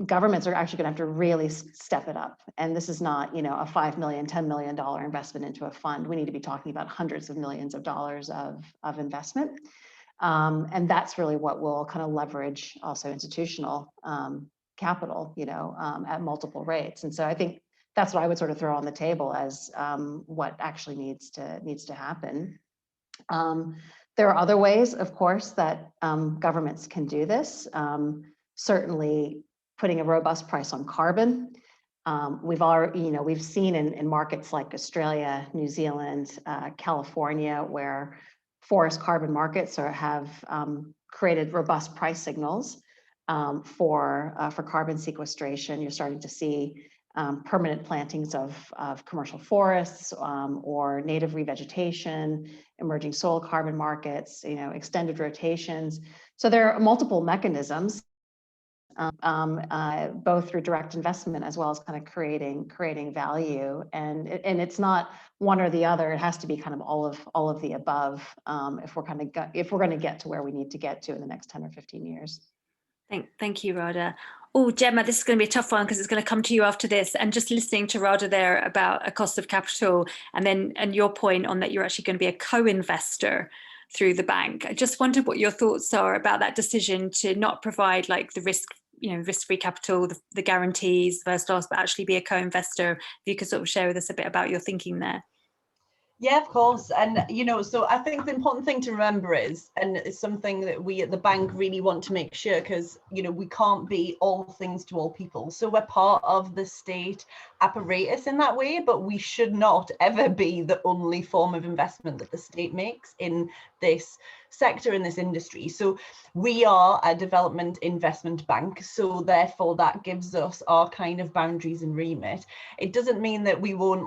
governments are actually going to have to really step it up. And this is not, a $5 million, $10 million investment into a fund. We need to be talking about hundreds of millions of dollars of investment. And that's really what will kind of leverage also institutional capital, at multiple rates. And so I think that's what I would sort of throw on the table as what actually needs to happen. There are other ways, of course, that governments can do this. Certainly putting a robust price on carbon. We've seen in markets like Australia, New Zealand, California, where forest carbon markets have created robust price signals for carbon sequestration. You're starting to see permanent plantings of commercial forests or native revegetation, emerging soil carbon markets, extended rotations. So there are multiple mechanisms, both through direct investment as well as kind of creating value. And it's not one or the other. It has to be kind of all of the above if we're going to get to where we need to get to in the next 10 or 15 years. Thank you, Radha. Oh, Gemma, this is going to be a tough one because it's going to come to you after this. And just listening to Radha there about a cost of capital, and your point on that you're actually going to be a co-investor through the bank. I just wondered what your thoughts are about that decision to not provide like the risk-free capital, the guarantees, first loss, but actually be a co-investor. If you could sort of share with us a bit about your thinking there. Yeah, of course. And, so I think the important thing to remember is, and it's something that we at the bank really want to make sure, because, we can't be all things to all people. So we're part of the state apparatus in that way, but we should not ever be the only form of investment that the state makes in this sector, in this industry. So we are a development investment bank. So therefore that gives us our kind of boundaries and remit. It doesn't mean that we won't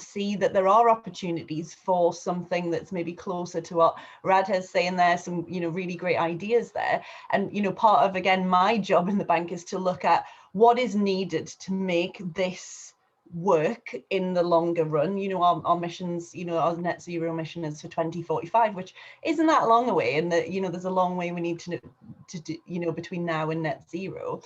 see that there are opportunities for something that's maybe closer to what Radha's saying there, some, really great ideas there. And, part of, again, my job in the bank is to look at what is needed to make this work in the longer run. Our missions, our net zero mission is for 2045, which isn't that long away, and that there's a long way we need to do, between now and net zero.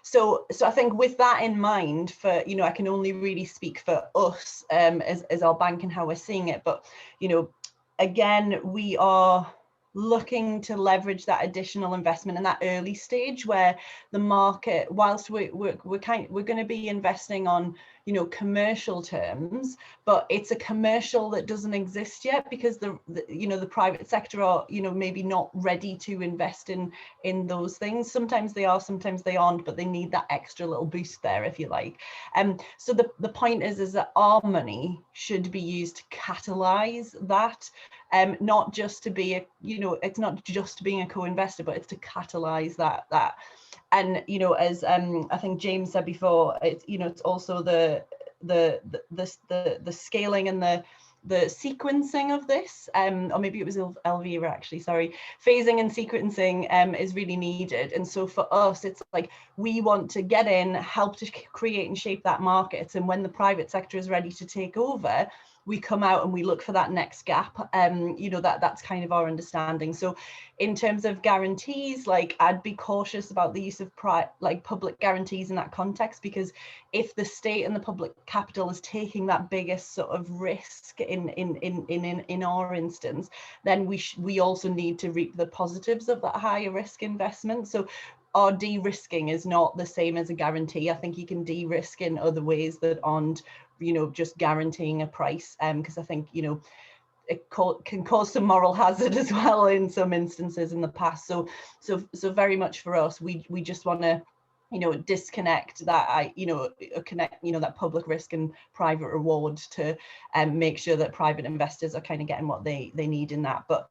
So I think with that in mind, for I can only really speak for us as our bank and how we're seeing it, but again, we are looking to leverage that additional investment in that early stage where the market, whilst we're going to be investing on, you know, commercial terms, but it's a commercial that doesn't exist yet because the you know, the private sector are, you know, maybe not ready to invest in those things. Sometimes they are, sometimes they aren't, but they need that extra little boost there, if you like. So the point is that our money should be used to catalyze that, not just to be a, you know, it's not just being a co-investor, but it's to catalyze that. And, you know, as I think James said before, it's, you know, it's also the scaling and the sequencing of this, or maybe it was Elvira actually, sorry, phasing and sequencing is really needed. And so for us, it's like, we want to get in, help to create and shape that market. And when the private sector is ready to take over, we come out and we look for that next gap. You know, that's kind of our understanding. So in terms of guarantees, like, I'd be cautious about the use of public guarantees in that context, because if the state and the public capital is taking that biggest sort of risk in our instance, then we also need to reap the positives of that higher risk investment. So our de-risking is not the same as a guarantee. I think you can de-risk in other ways that aren't, you know, just guaranteeing a price, because I think, you know, it can cause some moral hazard as well in some instances in the past. So very much for us, we just want to, you know, disconnect that, connect, you know, that public risk and private reward to make sure that private investors are kind of getting what they need in that. But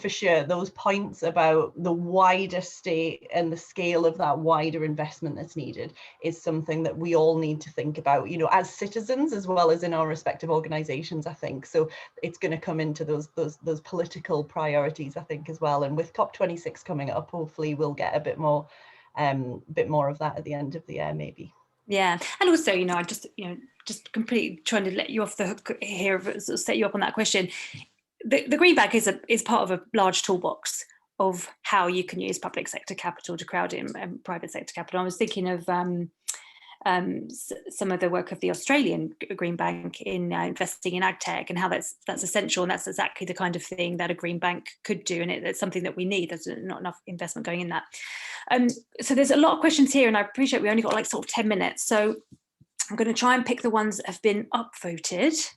for sure, those points about the wider state and the scale of that wider investment that's needed is something that we all need to think about, you know, as citizens as well as in our respective organizations, I think. So it's going to come into those political priorities, I think, as well. And with COP26 coming up, hopefully we'll get a bit more of that at the end of the year, maybe. Yeah, and also, you know, I just, you know, just completely trying to let you off the hook here, sort of set you up on that question. The green bank is part of a large toolbox of how you can use public sector capital to crowd in private sector capital. I was thinking of some of the work of the Australian Green Bank in investing in ag tech, and how that's essential, and that's exactly the kind of thing that a green bank could do, and it's something that we need. There's not enough investment going in that. So there's a lot of questions here, and I appreciate we only got like sort of 10 minutes, so I'm going to try and pick the ones that have been upvoted.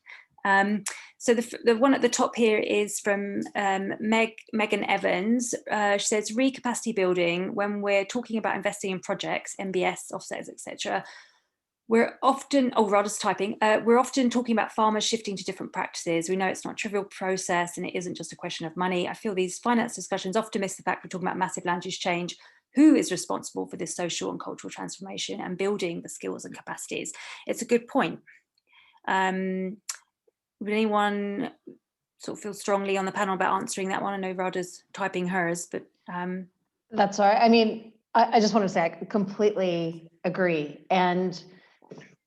So the one at the top here is from Megan Evans. She says, re-capacity building, when we're talking about investing in projects, MBS, offsets, etc., we're often, Rada's typing, we're often talking about farmers shifting to different practices. We know it's not a trivial process and it isn't just a question of money. I feel these finance discussions often miss the fact we're talking about massive land use change. Who is responsible for this social and cultural transformation and building the skills and capacities? It's a good point. Would anyone sort of feel strongly on the panel about answering that one? I know Rada's typing hers, but that's all right. I mean, I just want to say I completely agree. And,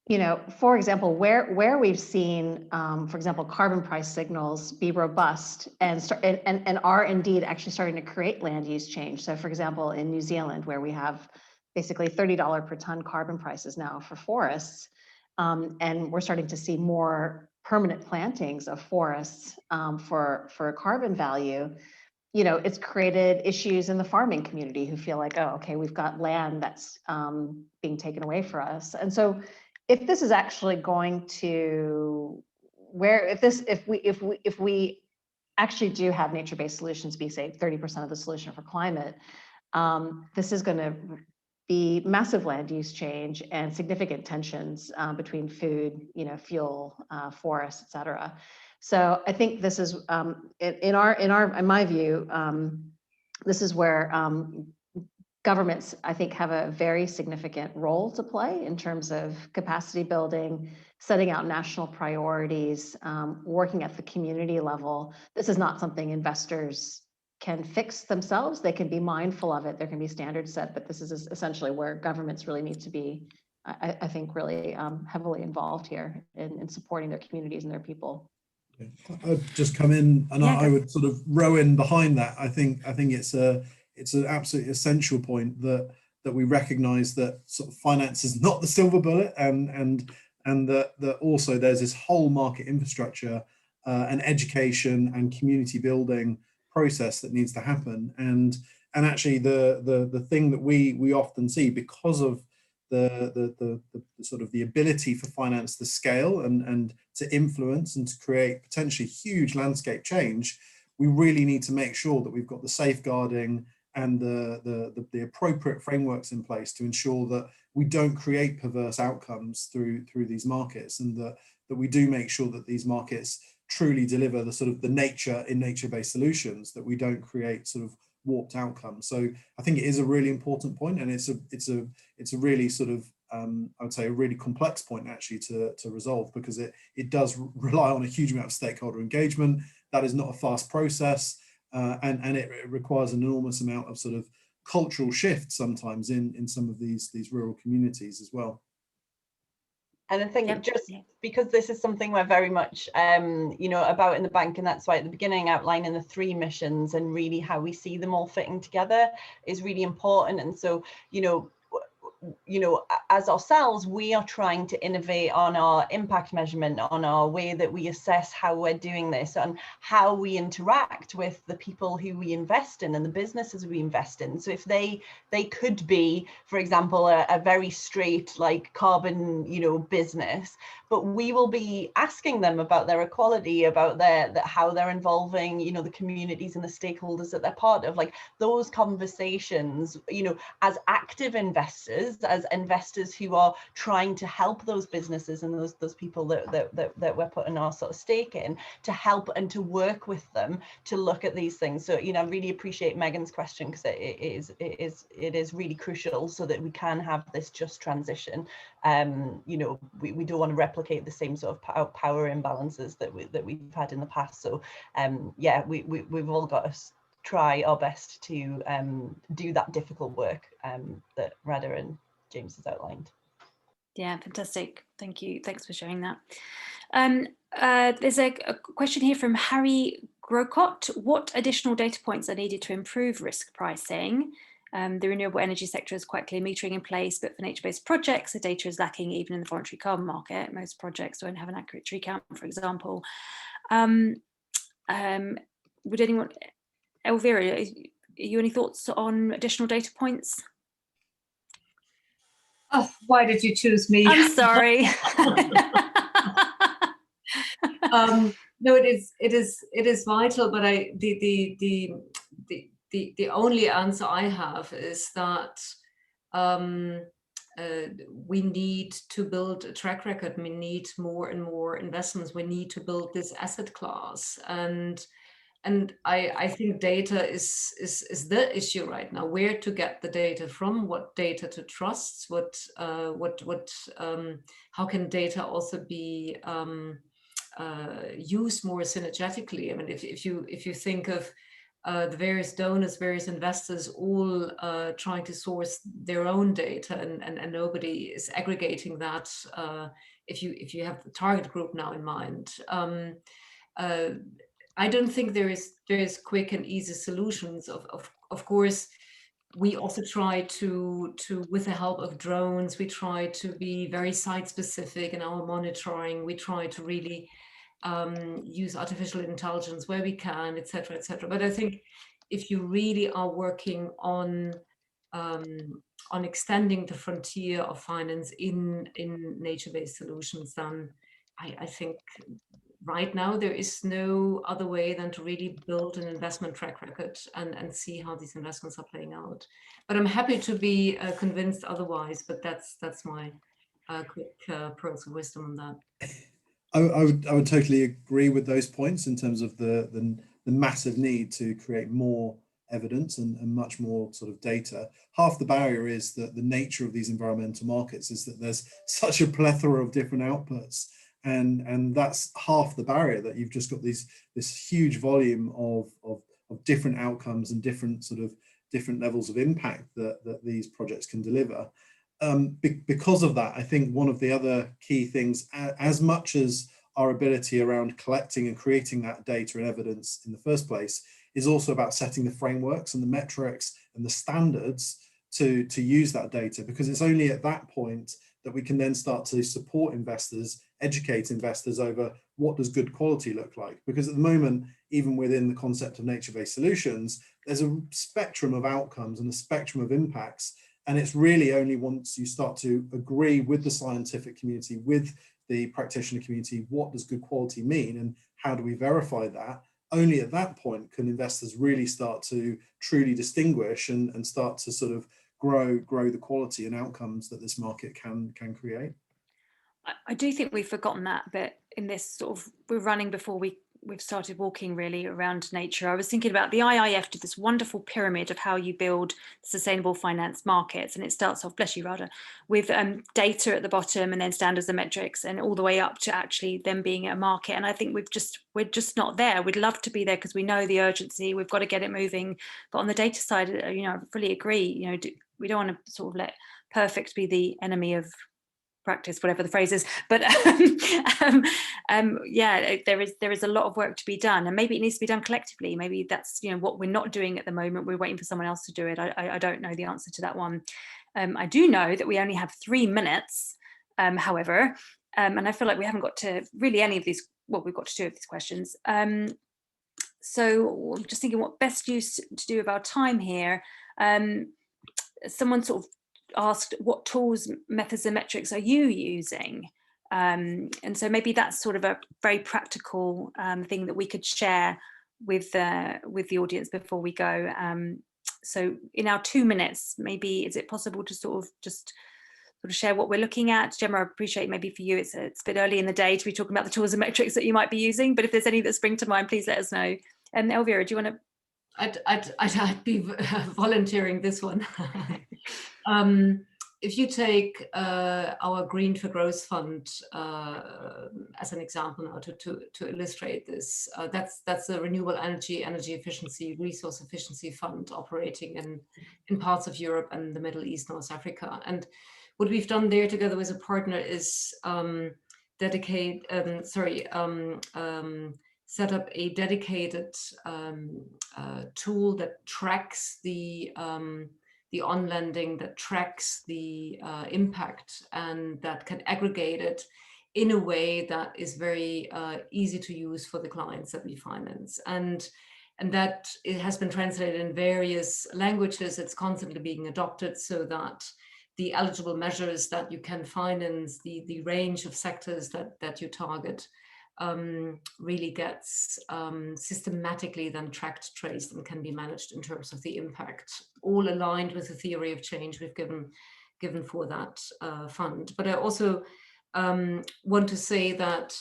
you know, for example, where we've seen, for example, carbon price signals be robust and are indeed actually starting to create land use change. So, for example, in New Zealand, where we have basically $30 per ton carbon prices now for forests, and we're starting to see more permanent plantings of forests for carbon value. You know, it's created issues in the farming community who feel like, oh, okay, we've got land that's being taken away from us. And so if this is actually going to if we actually do have nature-based solutions be, say, 30% of the solution for climate, this is going to be massive land use change and significant tensions between food, you know, fuel, forests, et cetera. So I think this is, in my view, this is where governments, I think, have a very significant role to play in terms of capacity building, setting out national priorities, working at the community level. This is not something investors can fix themselves. They can be mindful of it. There can be standards set, but this is essentially where governments really need to be, I think, really heavily involved here in supporting their communities and their people. I'd just come in, and I would sort of row in behind that. I think it's an absolutely essential point that we recognise that sort of finance is not the silver bullet, and that also there's this whole market infrastructure and education and community building process that needs to happen. And actually the thing that we often see, because of the sort of the ability for finance to scale and to influence and to create potentially huge landscape change, we really need to make sure that we've got the safeguarding and the appropriate frameworks in place to ensure that we don't create perverse outcomes through these markets, and that we do make sure that these markets truly deliver the sort of the nature-based solutions, that we don't create sort of warped outcomes. So I think it is a really important point, and it's a really sort of I would say a really complex point actually to resolve, because it does rely on a huge amount of stakeholder engagement. That is not a fast process, and it requires an enormous amount of sort of cultural shift sometimes in some of these rural communities as well. And I think just because this is something we're very much, you know, about in the bank, and that's why at the beginning outlining the 3 missions and really how we see them all fitting together is really important. And so, you know, as ourselves, we are trying to innovate on our impact measurement, on our way that we assess how we're doing this, and how we interact with the people who we invest in and the businesses we invest in. So if they could be, for example, a very straight like carbon, you know, business, but we will be asking them about their equality, about how they're involving, you know, the communities and the stakeholders that they're part of. Like those conversations, you know, as active investors, as investors who are trying to help those businesses and those people that we're putting our sort of stake in, to help and to work with them to look at these things. So, you know, I really appreciate Megan's question, because it is really crucial so that we can have this just transition. You know, we don't want to replicate the same sort of power imbalances that we've had in the past. So yeah, we've all got to try our best to do that difficult work that Radha and James has outlined. Yeah, fantastic. Thank you. Thanks for sharing that. There's a question here from Harry Grocott. What additional data points are needed to improve risk pricing? The renewable energy sector has quite clear metering in place, but for nature-based projects, the data is lacking even in the voluntary carbon market. Most projects don't have an accurate tree count, for example. Would anyone, Elvira, you any thoughts on additional data points? Oh, why did you choose me? I'm sorry. No, it is vital, but the only answer I have is that we need to build a track record. We need more and more investments. We need to build this asset class, and I think data is the issue right now. Where to get the data from? What data to trust? How can data also be used more synergetically? I mean, if you think of the various donors, various investors, all trying to source their own data, and nobody is aggregating that. If you have the target group now in mind, I don't think there is quick and easy solutions. Of course, we also try to with the help of drones, we try to be very site specific in our monitoring. We try to really use artificial intelligence where we can, etc., etc. But I think if you really are working on extending the frontier of finance in nature-based solutions, then I think right now there is no other way than to really build an investment track record and see how these investments are playing out. But I'm happy to be convinced otherwise. But that's my quick pearls of wisdom on that. I would totally agree with those points in terms of the massive need to create more evidence and much more sort of data. Half the barrier is that the nature of these environmental markets is that there's such a plethora of different outputs, and that's half the barrier, that you've just got this huge volume of different outcomes and different levels of impact that these projects can deliver. Because of that, I think one of the other key things, as much as our ability around collecting and creating that data and evidence in the first place, is also about setting the frameworks and the metrics and the standards to use that data, because it's only at that point that we can then start to support investors educate investors over what does good quality look like. Because at the moment, even within the concept of nature-based solutions, there's a spectrum of outcomes and a spectrum of impacts. And it's really only once you start to agree with the scientific community, with the practitioner community, what does good quality mean and how do we verify that? Only at that point can investors really start to truly distinguish and start to sort of grow the quality and outcomes that this market can create. I do think we've forgotten that bit in this sort of, we're running before we've started walking really around nature. I was thinking about the IIF did this wonderful pyramid of how you build sustainable finance markets, and it starts off, bless you Radha, with data at the bottom and then standards and metrics and all the way up to actually them being a market. And I think we're just not there. We'd love to be there because we know the urgency, we've got to get it moving. But on the data side, you know, I fully agree, you know, we don't want to sort of let perfect be the enemy of practice, whatever the phrase is, but yeah, there is a lot of work to be done, and maybe it needs to be done collectively. Maybe that's, you know, what we're not doing at the moment. We're waiting for someone else to do it. I don't know the answer to that one. I do know that we only have 3 minutes, however, and I feel like we haven't got to really any of these. Well, we've got to 2 of these questions. So I'm just thinking what best use to do of our time here. Someone sort of asked what tools, methods and metrics are you using, and so maybe that's sort of a very practical thing that we could share with the audience before we go. So in our 2 minutes, maybe is it possible to sort of share what we're looking at? Gemma, I appreciate maybe for you it's a bit early in the day to be talking about the tools and metrics that you might be using, but if there's any that spring to mind, please let us know. And Elvira, do you want to? I'd be volunteering this one. If you take our Green for Growth Fund as an example now to illustrate this, that's a renewable energy efficiency, resource efficiency fund operating in parts of Europe and the Middle East, North Africa. And what we've done there together with a partner is set up a dedicated tool that tracks the on-lending, that tracks the impact, and that can aggregate it in a way that is very easy to use for the clients that we finance. And that it has been translated in various languages. It's constantly being adopted so that the eligible measures that you can finance, the range of sectors that you target, really gets systematically then tracked, traced, and can be managed in terms of the impact, all aligned with the theory of change we've given for that fund. But I also want to say that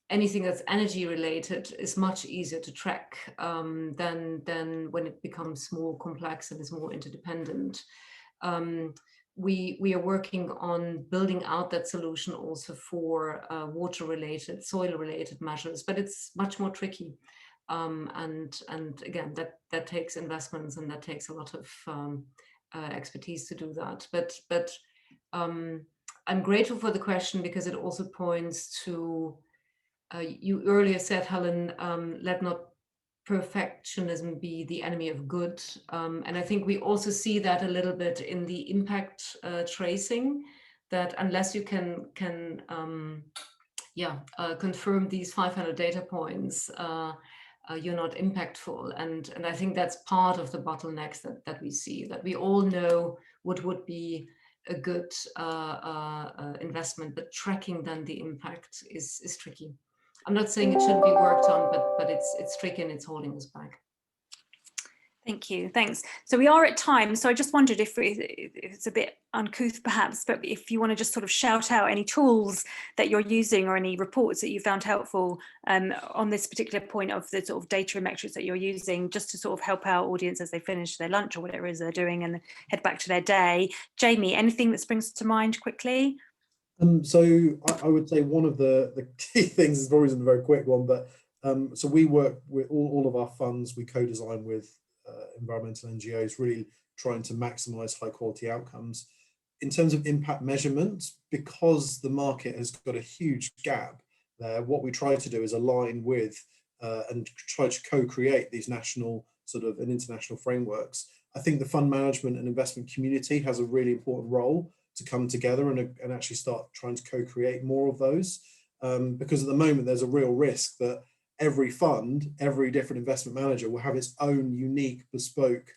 anything that's energy related is much easier to track than when it becomes more complex and is more interdependent. We are working on building out that solution also for water-related, soil-related measures, but it's much more tricky. And again, that takes investments and that takes a lot of expertise to do that. But I'm grateful for the question because it also points to, you earlier said, Helen, let not perfectionism be the enemy of good. And I think we also see that a little bit in the impact tracing, that unless you can confirm these 500 data points, you're not impactful. And I think that's part of the bottlenecks that we see, that we all know what would be a good investment, but tracking then the impact is tricky. I'm not saying it shouldn't be worked on, but it's tricky and it's holding us back. Thank you, thanks. So we are at time, so I just wondered if it's a bit uncouth perhaps, but if you want to just sort of shout out any tools that you're using or any reports that you found helpful on this particular point of the sort of data and metrics that you're using, just to sort of help our audience as they finish their lunch or whatever it is they're doing and head back to their day. Jamie, anything that springs to mind quickly? So I would say one of the key things is probably isn't a very quick one, but so we work with all of our funds, we co-design with environmental NGOs, really trying to maximize high quality outcomes. In terms of impact measurement, because the market has got a huge gap there, what we try to do is align with and try to co-create these national sort of and international frameworks. I think the fund management and investment community has a really important role to come together and actually start trying to co-create more of those. because at the moment there's a real risk that every fund, every different investment manager will have its own unique bespoke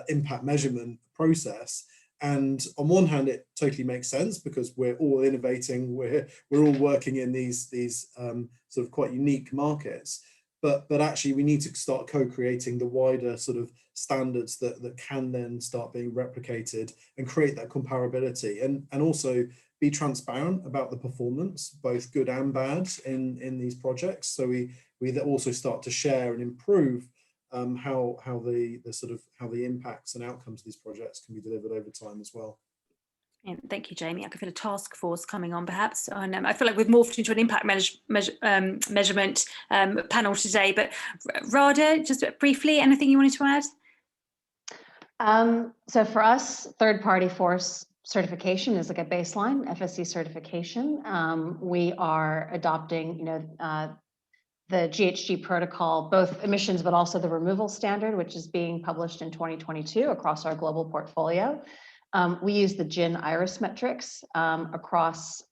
impact measurement process. And on one hand, it totally makes sense because we're all innovating, we're all working in these sort of quite unique markets. But actually, we need to start co-creating the wider sort of standards that can then start being replicated and create that comparability, and also be transparent about the performance, both good and bad, in these projects. So we also start to share and improve how the impacts and outcomes of these projects can be delivered over time as well. Yeah, thank you, Jamie. I can feel a task force coming on, perhaps. And I feel like we've morphed into an impact measurement panel today. But Radha, just briefly, anything you wanted to add? So for us, third-party force certification is like a baseline FSC certification. We are adopting, the GHG protocol, both emissions, but also the removal standard, which is being published in 2022 across our global portfolio. We use the GIN IRIS metrics across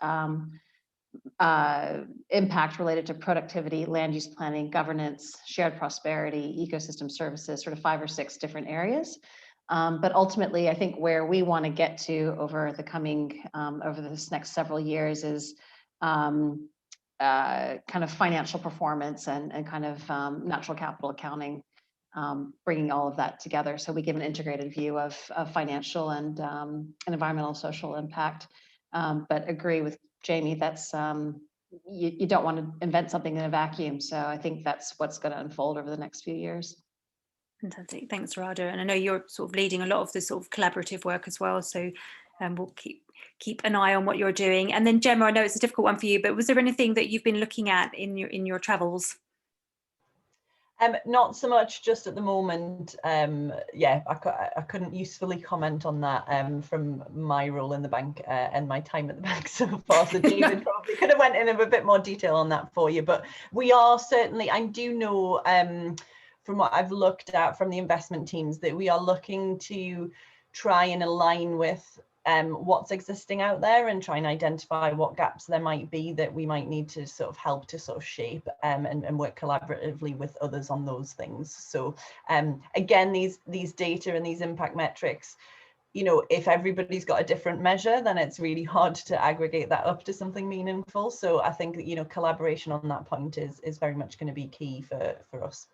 impact related to productivity, land use planning, governance, shared prosperity, ecosystem services, sort of 5 or 6 different areas. But ultimately, I think where we want to get to over the coming, over this next several years is kind of financial performance and kind of natural capital accounting, bringing all of that together. So we give an integrated view of financial and environmental social impact. But agree with Jamie, that's you don't want to invent something in a vacuum. So I think that's what's going to unfold over the next few years. Fantastic. Thanks, Radha. And I know you're sort of leading a lot of the sort of collaborative work as well. So we'll keep an eye on what you're doing. And then Gemma, I know it's a difficult one for you, but was there anything that you've been looking at in your travels? Not so much just at the moment. Yeah, I couldn't usefully comment on that from my role in the bank and my time at the bank so far. So David probably could have went in a bit more detail on that for you. But we are certainly, I do know from what I've looked at from the investment teams that we are looking to try and align with what's existing out there and try and identify what gaps there might be that we might need to sort of help to sort of shape and work collaboratively with others on those things. So again, these data and these impact metrics, if everybody's got a different measure, then it's really hard to aggregate that up to something meaningful. So I think collaboration on that point is very much going to be key for us.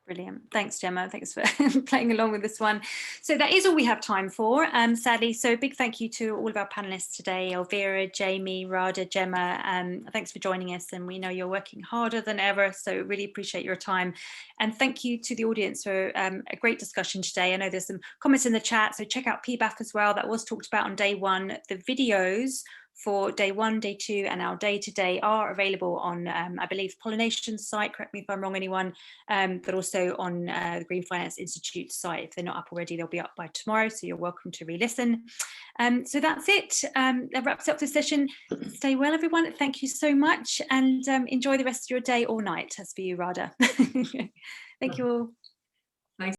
Brilliant. Thanks, Gemma. Thanks for playing along with this one. So that is all we have time for, sadly. So big thank you to all of our panelists today, Elvira, Jamie, Radha, Gemma. Thanks for joining us. And we know you're working harder than ever, so really appreciate your time. And thank you to the audience for a great discussion today. I know there's some comments in the chat, so check out PBAF as well. That was talked about on day 1. The videos for day 1, day 2, and our day today are available on, I believe, Pollination's site, correct me if I'm wrong, anyone, but also on the Green Finance Institute site. If they're not up already, they'll be up by tomorrow, so you're welcome to re-listen. So that's it. That wraps up the session. Stay well, everyone. Thank you so much, and enjoy the rest of your day or night, as for you, Radha. Thank you all.